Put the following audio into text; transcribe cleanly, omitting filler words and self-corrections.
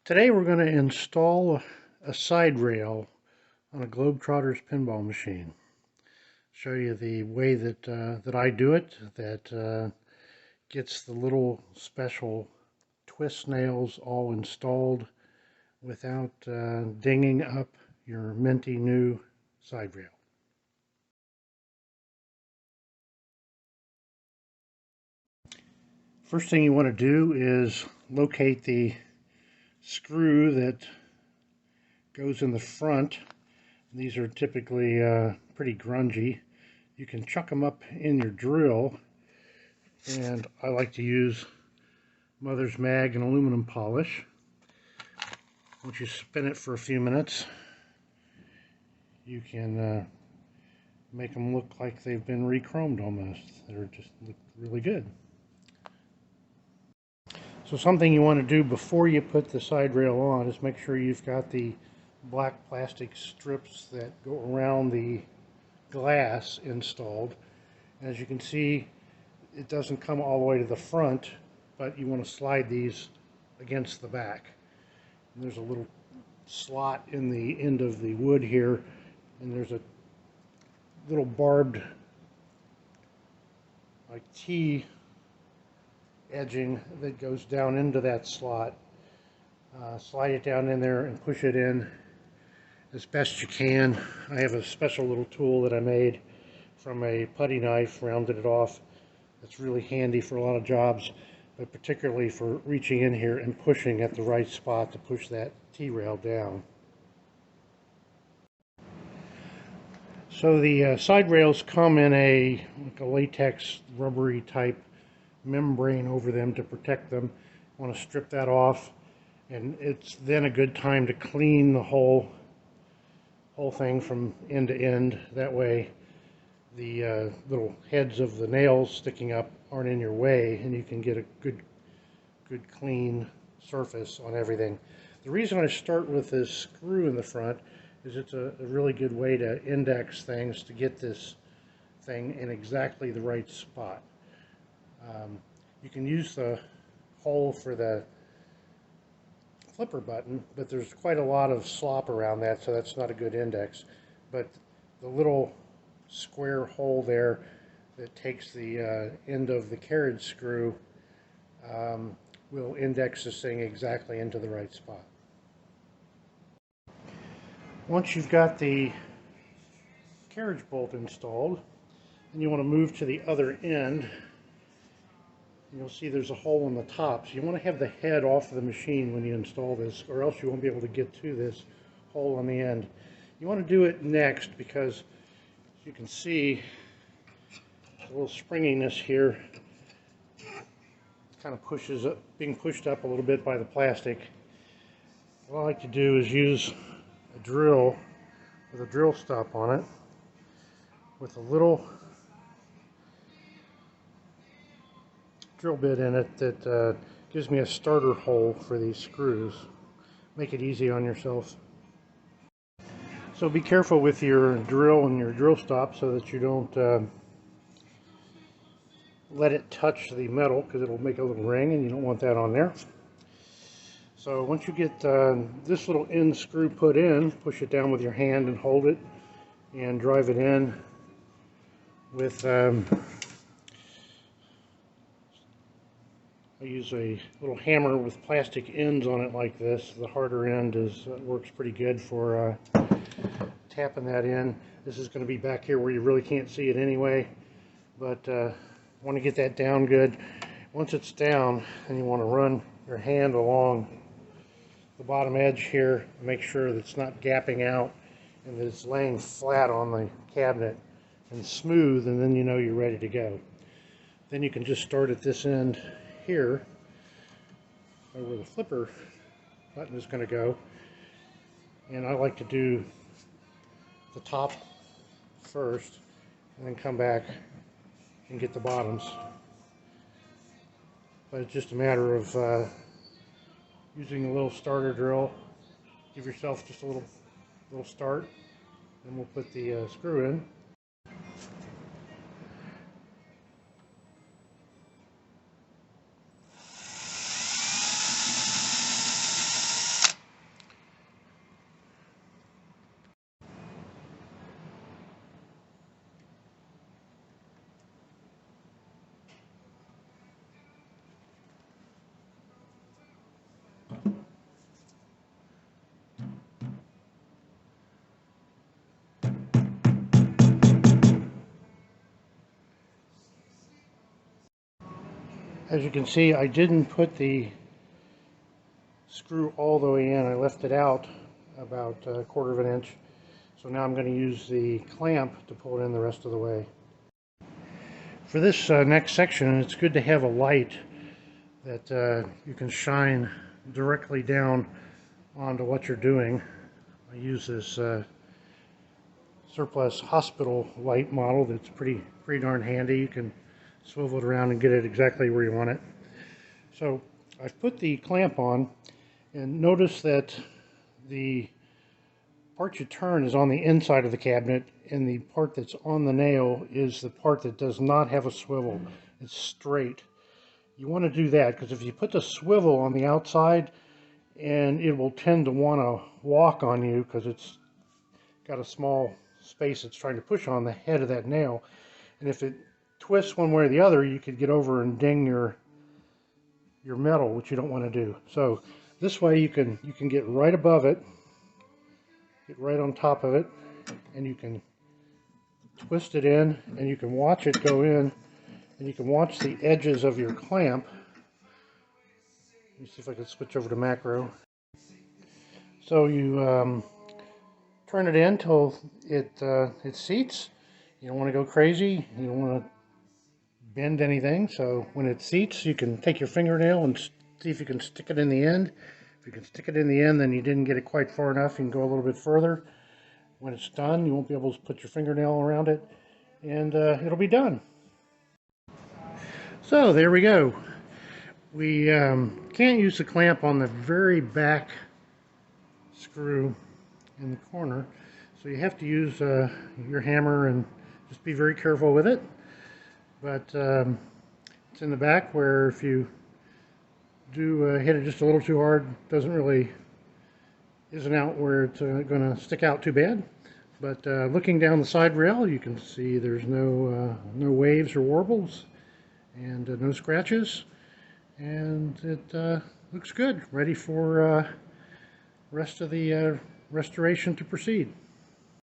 Today we're going to install a side rail on a Globetrotters pinball machine. Show you the way that I do it, that gets the little special twist nails all installed without dinging up your minty new side rail. First thing you want to do is locate the screw that goes in the front. These are typically pretty grungy. You can chuck them up in your drill, and I like to use Mother's Mag and aluminum polish. Once you spin it for a few minutes, you can make them look like they've been re-chromed almost. They're just look really good. So something you want to do before you put the side rail on is make sure you've got the black plastic strips that go around the glass installed. As you can see, it doesn't come all the way to the front, but you want to slide these against the back. And there's a little slot in the end of the wood here, and there's a little barbed like T edging that goes down into that slot. Slide it down in there and push it in as best you can. I have a special little tool that I made from a putty knife, rounded it off. It's really handy for a lot of jobs, but particularly for reaching in here and pushing at the right spot to push that T-rail down. So the side rails come in like a latex rubbery type membrane over them to protect them. You want to strip that off, and it's then a good time to clean the whole thing from end to end. That way the little heads of the nails sticking up aren't in your way, and you can get a good clean surface on everything. The reason I start with this screw in the front is it's a really good way to index things to get this thing in exactly the right spot. You can use the hole for the flipper button, but there's quite a lot of slop around that, so that's not a good index. But the little square hole there that takes the end of the carriage screw will index this thing exactly into the right spot. Once you've got the carriage bolt installed, and you want to move to the other end, you'll see there's a hole in the top. So you want to have the head off of the machine when you install this, or else you won't be able to get to this hole on the end. You want to do it next because, as you can see, there's a little springiness here. It kind of pushes up, being pushed up a little bit by the plastic. What I like to do is use a drill with a drill stop on it with a little drill bit in it that gives me a starter hole for these screws. Make it easy on yourself. So be careful with your drill and your drill stop so that you don't let it touch the metal, because it'll make a little ring and you don't want that on there. So once you get this little end screw put in, push it down with your hand and hold it and drive it in with I use a little hammer with plastic ends on it like this. The harder end works pretty good for tapping that in. This is going to be back here where you really can't see it anyway, but want to get that down good. Once it's down, then you want to run your hand along the bottom edge here, make sure that it's not gapping out and that it's laying flat on the cabinet and smooth, and then you know you're ready to go. Then you can just start at this end here, where the flipper button is going to go, and I like to do the top first and then come back and get the bottoms. But it's just a matter of using a little starter drill. Give yourself just a little start, and we'll put the screw in. As you can see, I didn't put the screw all the way in. I left it out about a quarter of an inch. So now I'm going to use the clamp to pull it in the rest of the way. For this next section, it's good to have a light that you can shine directly down onto what you're doing. I use this surplus hospital light model that's pretty darn handy. You can swivel it around and get it exactly where you want it. So I've put the clamp on, and notice that the part you turn is on the inside of the cabinet, and the part that's on the nail is the part that does not have a swivel. It's straight. You want to do that because if you put the swivel on the outside, and it will tend to want to walk on you because it's got a small space it's trying to push on the head of that nail, and if it twists one way or the other, you could get over and ding your metal, which you don't want to do. So this way you can get right above it, get right on top of it, and you can twist it in, and you can watch it go in, and you can watch the edges of your clamp. Let me see if I can switch over to macro. So you turn it in till it seats. You don't want to go crazy. You don't want to bend anything. So when it seats, you can take your fingernail and see if you can stick it in the end. If you can stick it in the end, then you didn't get it quite far enough. You can go a little bit further. When it's done, you won't be able to put your fingernail around it, and it'll be done. So there we go. We can't use the clamp on the very back screw in the corner, so you have to use your hammer and just be very careful with it. But it's in the back where if you do hit it just a little too hard, isn't out where it's going to stick out too bad. But looking down the side rail, you can see there's no waves or warbles, and no scratches, and it looks good, ready for rest of the restoration to proceed.